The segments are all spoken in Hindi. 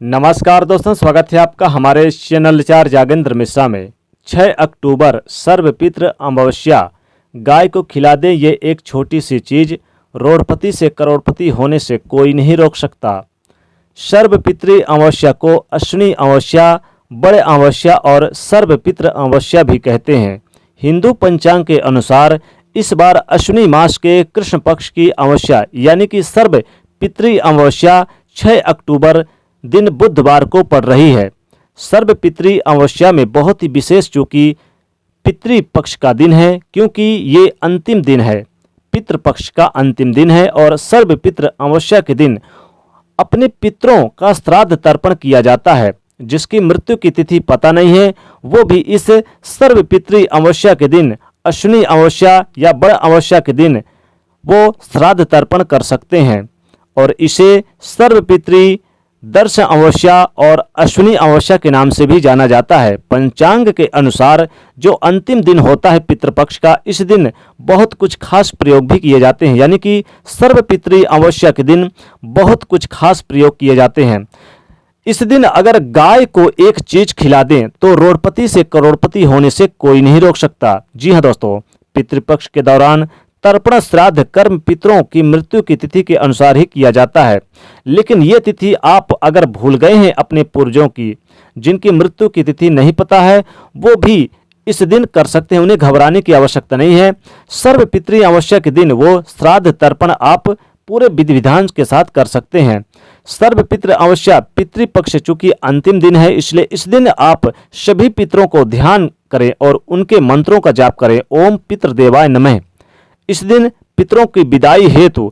नमस्कार दोस्तों, स्वागत है आपका हमारे चैनल चार जागेंद्र मिश्रा में। 6 अक्टूबर सर्वपित्र अमावस्या। गाय को खिला दें ये एक छोटी सी चीज़, रोडपति से करोड़पति होने से कोई नहीं रोक सकता। सर्वपितृ अमावस्या को अश्विनी अमावस्या, बड़े अमावस्या और सर्वपित्र अमावस्या भी कहते हैं। हिंदू पंचांग के अनुसार इस बार अश्विनी मास के कृष्ण पक्ष की अमावस्या यानी कि सर्वपितृ अमावस्या 6 अक्टूबर दिन बुधवार को पड़ रही है। सर्वपितृ अमावस्या में बहुत ही विशेष, चूँकि पितृपक्ष का दिन है, क्योंकि ये अंतिम दिन है, पितृपक्ष का अंतिम दिन है। और सर्वपितृ अमावस्या के दिन अपने पितरों का श्राद्ध तर्पण किया जाता है। जिसकी मृत्यु की तिथि पता नहीं है, वो भी इस सर्वपितृ अमावस्या के दिन, अश्विनी अमावस्या या बड़ अमावस्या के दिन वो श्राद्ध तर्पण कर सकते हैं। और इसे सर्वपितृ दर्श अमावस्या और अश्विनी अमावस्या के नाम से भी जाना जाता है। पंचांग के अनुसार जो अंतिम दिन होता है पितृपक्ष का, इस दिन बहुत कुछ खास प्रयोग भी किए जाते हैं, यानी कि सर्वपितृ अमावस्या के दिन बहुत कुछ खास प्रयोग किए जाते हैं। इस दिन अगर गाय को एक चीज खिला दें तो रोडपति से करोड़पति होने से कोई नहीं रोक सकता। जी हाँ दोस्तों, पितृपक्ष के दौरान तर्पण श्राद्ध कर्म पितरों की मृत्यु की तिथि के अनुसार ही किया जाता है। लेकिन ये तिथि आप अगर भूल गए हैं अपने पूर्वजों की, जिनकी मृत्यु की तिथि नहीं पता है, वो भी इस दिन कर सकते हैं, उन्हें घबराने की आवश्यकता नहीं है। सर्वपितृ अमावस्या के दिन वो श्राद्ध तर्पण आप पूरे विधि विधान के साथ कर सकते हैं। सर्वपितृ अमावस्या पितृपक्ष चूंकि अंतिम दिन है, इसलिए इस दिन आप सभी पितरों को ध्यान करें और उनके मंत्रों का जाप करें। ओम पितृदेवाय नमः। इस दिन पितरों की विदाई हेतु,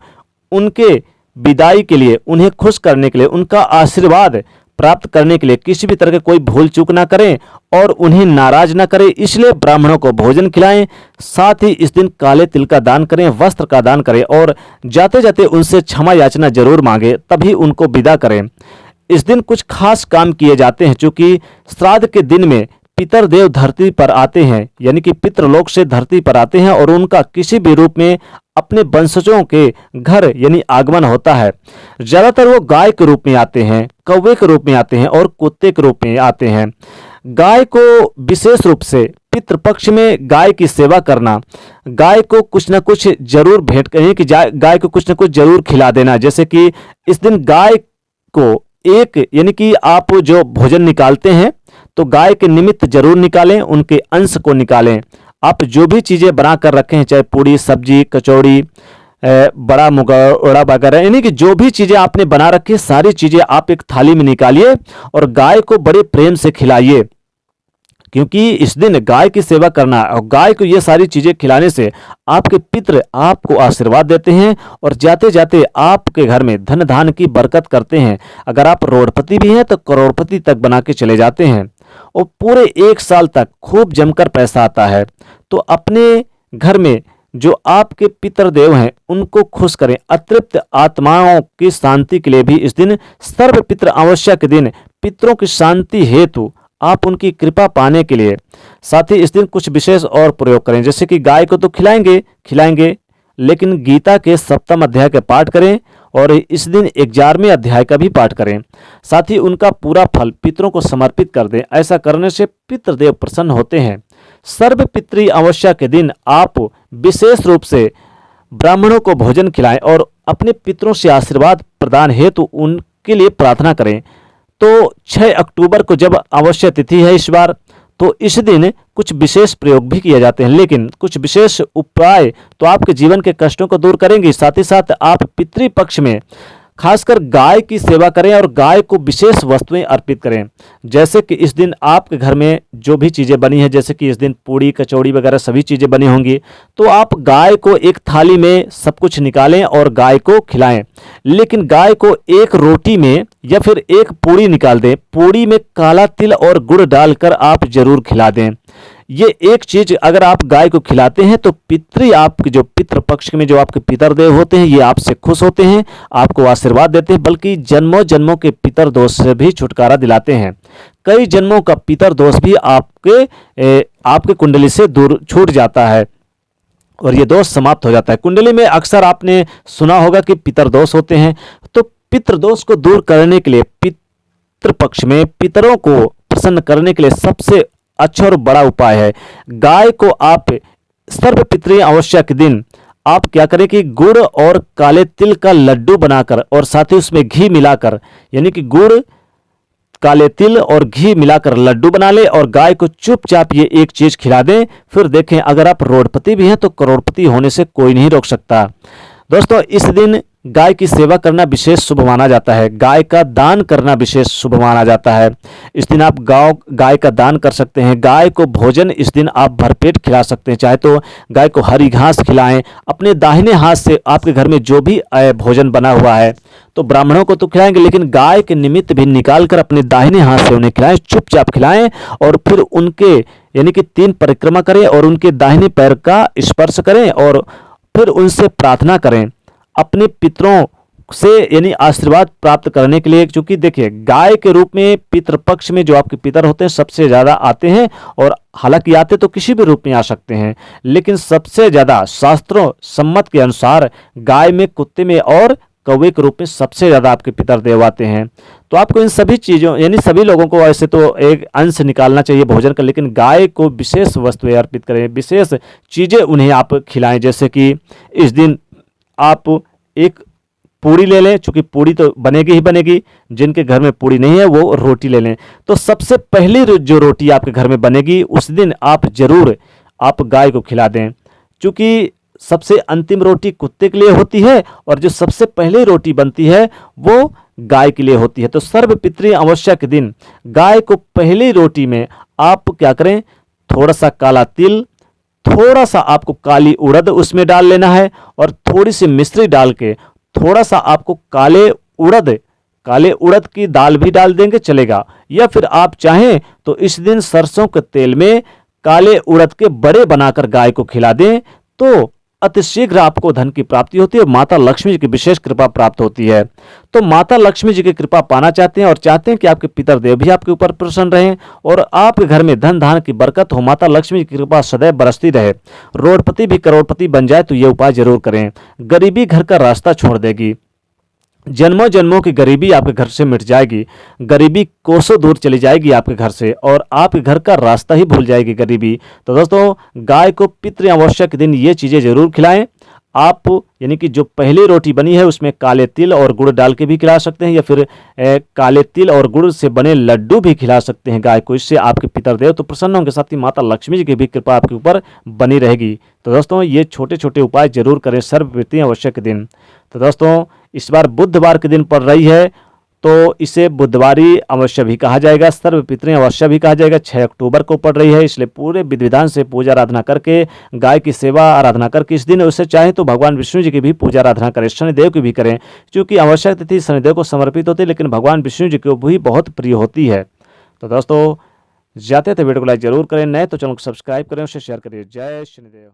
उनके विदाई के लिए, उन्हें खुश करने के लिए, उनका आशीर्वाद प्राप्त करने के लिए किसी भी तरह के कोई भूल चूक ना करें और उन्हें नाराज ना करें, इसलिए ब्राह्मणों को भोजन खिलाएं। साथ ही इस दिन काले तिल का दान करें, वस्त्र का दान करें और जाते जाते उनसे क्षमा याचना जरूर मांगे, तभी उनको विदा करें। इस दिन कुछ खास काम किए जाते हैं, चूंकि श्राद्ध के दिन में पितरदेव धरती पर आते हैं, यानी कि पितृलोक से धरती पर आते हैं और उनका किसी भी रूप में अपने वंशजों के घर यानी आगमन होता है। ज्यादातर वो गाय के रूप में आते हैं, कौवे के रूप में आते हैं और कुत्ते के रूप में आते हैं। गाय को विशेष रूप से पितृपक्ष में गाय की सेवा करना, गाय को कुछ न कुछ जरूर भेंट करें कि गाय को कुछ न कुछ जरूर खिला देना। जैसे कि इस दिन गाय को एक, यानी कि आप जो भोजन निकालते हैं तो गाय के निमित्त जरूर निकालें, उनके अंश को निकालें। आप जो भी चीज़ें बना कर रखे हैं, चाहे पूड़ी, सब्जी, कचौड़ी, बड़ा मुगौड़ा वगैरह, यानी कि जो भी चीज़ें आपने बना रखी है, सारी चीज़ें आप एक थाली में निकालिए और गाय को बड़े प्रेम से खिलाइए। क्योंकि इस दिन गाय की सेवा करना और गाय को ये सारी चीज़ें खिलाने से आपके पितृ आपको आशीर्वाद देते हैं और जाते जाते आपके घर में धन धान की बरकत करते हैं। अगर आप रोडपति भी हैं तो करोड़पति तक बना के चले जाते हैं और पूरे 1 साल तक खूब जमकर पैसा आता है। तो अपने घर में जो आपके पितृदेव हैं उनको खुश करें। अतृप्त आत्माओं की शांति के लिए भी इस दिन सर्वपितृ अमावस्या के दिन पितरों की शांति हेतु आप उनकी कृपा पाने के लिए, साथ ही इस दिन कुछ विशेष और प्रयोग करें। जैसे कि गाय को तो खिलाएंगे, लेकिन गीता के 7वें अध्याय का पाठ करें और इस दिन 11वें अध्याय का भी पाठ करें। साथ ही उनका पूरा फल पितरों को समर्पित कर दें। ऐसा करने से पितृदेव प्रसन्न होते हैं। सर्वपितृ अमावस्या के दिन आप विशेष रूप से ब्राह्मणों को भोजन खिलाएं और अपने पितरों से आशीर्वाद प्रदान हेतु उनके लिए प्रार्थना करें। तो 6 अक्टूबर को जब अमावस्या तिथि है इस बार, तो इस दिन कुछ विशेष प्रयोग भी किए जाते हैं, लेकिन कुछ विशेष उपाय तो आपके जीवन के कष्टों को दूर करेंगे। साथ ही साथ आप पितृपक्ष में खासकर गाय की सेवा करें और गाय को विशेष वस्तुएं अर्पित करें। जैसे कि इस दिन आपके घर में जो भी चीज़ें बनी हैं, जैसे कि इस दिन पूड़ी, कचौड़ी वगैरह सभी चीज़ें बनी होंगी, तो आप गाय को एक थाली में सब कुछ निकालें और गाय को खिलाएं। लेकिन गाय को एक रोटी में या फिर एक पूड़ी निकाल दें, पूड़ी में काला तिल और गुड़ डालकर आप जरूर खिला दें। ये एक चीज अगर आप गाय को खिलाते हैं तो पितृ, आपके जो पितृपक्ष में जो आपके पितरदेव होते हैं, ये आपसे खुश होते हैं, आपको आशीर्वाद देते हैं, बल्कि जन्मों जन्मों के पितर दोष से भी छुटकारा दिलाते हैं। कई जन्मों का पितर दोष भी आपके कुंडली से दूर छूट जाता है और ये दोष समाप्त हो जाता है। कुंडली में अक्सर आपने सुना होगा कि पितर दोष होते हैं, तो पितृ दोष को दूर करने के लिए पितृपक्ष में पितरों को प्रसन्न करने के लिए सबसे अच्छा और बड़ा उपाय है। गाय को आप सर्वपितृ अमावस्या के दिन आप क्या करें कि गुड़ और काले तिल का लड्डू बनाकर और साथ ही उसमें घी मिलाकर, यानी कि गुड़, काले तिल और घी मिलाकर लड्डू बना ले और गाय को चुपचाप ये एक चीज खिला दें। फिर देखें, अगर आप रोडपति भी हैं तो करोड़पति होने से कोई नहीं रोक सकता। दोस्तों, इस दिन गाय की सेवा करना विशेष शुभ माना जाता है। गाय का दान करना विशेष शुभ माना जाता है। इस दिन आप गाय का दान कर सकते हैं। गाय को भोजन इस दिन आप भरपेट खिला सकते हैं। चाहे तो गाय को हरी घास खिलाएं। अपने दाहिने हाथ से आपके घर में जो भी भोजन बना हुआ है तो ब्राह्मणों को तो खिलाएंगे, लेकिन गाय के निमित्त भी निकाल कर अपने दाहिने हाथ से उन्हें खिलाएं, चुपचाप खिलाएं और फिर उनके यानी कि 3 परिक्रमा करें और उनके दाहिने पैर का स्पर्श करें और फिर उनसे प्रार्थना करें अपने पितरों से, यानी आशीर्वाद प्राप्त करने के लिए। क्योंकि देखिए, गाय के रूप में पितृपक्ष में जो आपके पितर होते हैं सबसे ज़्यादा आते हैं, और हालांकि आते तो किसी भी रूप में आ सकते हैं, लेकिन सबसे ज़्यादा शास्त्रों सम्मत के अनुसार गाय में, कुत्ते में और कौवे के रूप में सबसे ज़्यादा आपके पितर देव आते हैं। तो आपको इन सभी चीज़ों, यानी सभी लोगों को ऐसे तो एक अंश निकालना चाहिए भोजन का, लेकिन गाय को विशेष वस्तुएं अर्पित करें, विशेष चीज़ें उन्हें आप खिलाएं। जैसे कि इस दिन आप एक पूड़ी ले लें, चूंकि पूड़ी तो बनेगी ही बनेगी, जिनके घर में पूड़ी नहीं है वो रोटी ले लें। तो सबसे पहली जो रोटी आपके घर में बनेगी उस दिन आप जरूर आप गाय को खिला दें, क्योंकि सबसे अंतिम रोटी कुत्ते के लिए होती है और जो सबसे पहले रोटी बनती है वो गाय के लिए होती है। तो सर्वपितृ अमावस्या के दिन गाय को पहली रोटी में आप क्या करें, थोड़ा सा काला तिल, थोड़ा सा आपको काली उड़द उसमें डाल लेना है और थोड़ी सी मिश्री डाल के थोड़ा सा आपको काले उड़द की दाल भी डाल देंगे चलेगा, या फिर आप चाहें तो इस दिन सरसों के तेल में काले उड़द के बड़े बनाकर गाय को खिला दें तो अतिशीघ्र आपको धन की प्राप्ति होती है, माता लक्ष्मी जी की विशेष कृपा प्राप्त होती है। तो माता लक्ष्मी जी की कृपा पाना चाहते हैं और चाहते हैं कि आपके पितर देव भी आपके ऊपर प्रसन्न रहें और आपके घर में धन धान की बरकत हो, माता लक्ष्मी जी की कृपा सदैव बरसती रहे, रोडपति भी करोड़पति बन जाए, तो ये उपाय जरूर करें। गरीबी घर का रास्ता छोड़ देगी, जन्मों जन्मों की गरीबी आपके घर से मिट जाएगी, गरीबी कोसों दूर चली जाएगी आपके घर से और आपके घर का रास्ता ही भूल जाएगी गरीबी। तो दोस्तों, गाय को पितृ अमावस्या के दिन ये चीज़ें जरूर खिलाएं आप, यानी कि जो पहली रोटी बनी है उसमें काले तिल और गुड़ डाल के भी खिला सकते हैं, या फिर काले तिल और गुड़ से बने लड्डू भी खिला सकते हैं गाय को। इससे आपके पितर देव तो प्रसन्न होंगे, साथ ही माता लक्ष्मी जी की भी कृपा आपके ऊपर बनी रहेगी। तो दोस्तों, ये छोटे छोटे उपाय जरूर करें सर्वपितृ अमावस्या के दिन। तो दोस्तों, इस बार बुधवार के दिन पड़ रही है तो इसे बुधवारी अमावस्या भी कहा जाएगा, सर्वपितृ अमावस्या भी कहा जाएगा। 6 अक्टूबर को पड़ रही है, इसलिए पूरे विधि विधान से पूजा आराधना करके, गाय की सेवा आराधना करके इस दिन उससे चाहे तो भगवान विष्णु जी की भी पूजा आराधना करें, शनिदेव की भी करें, क्योंकि अमावस्या तिथि शनिदेव को समर्पित होती है, लेकिन भगवान विष्णु जी को भी बहुत प्रिय होती है। तो दोस्तों, जाते थे वीडियो को लाइक जरूर करें, नए तो चैनल को सब्सक्राइब करें, उसे शेयर करिए। जय शनिदेव।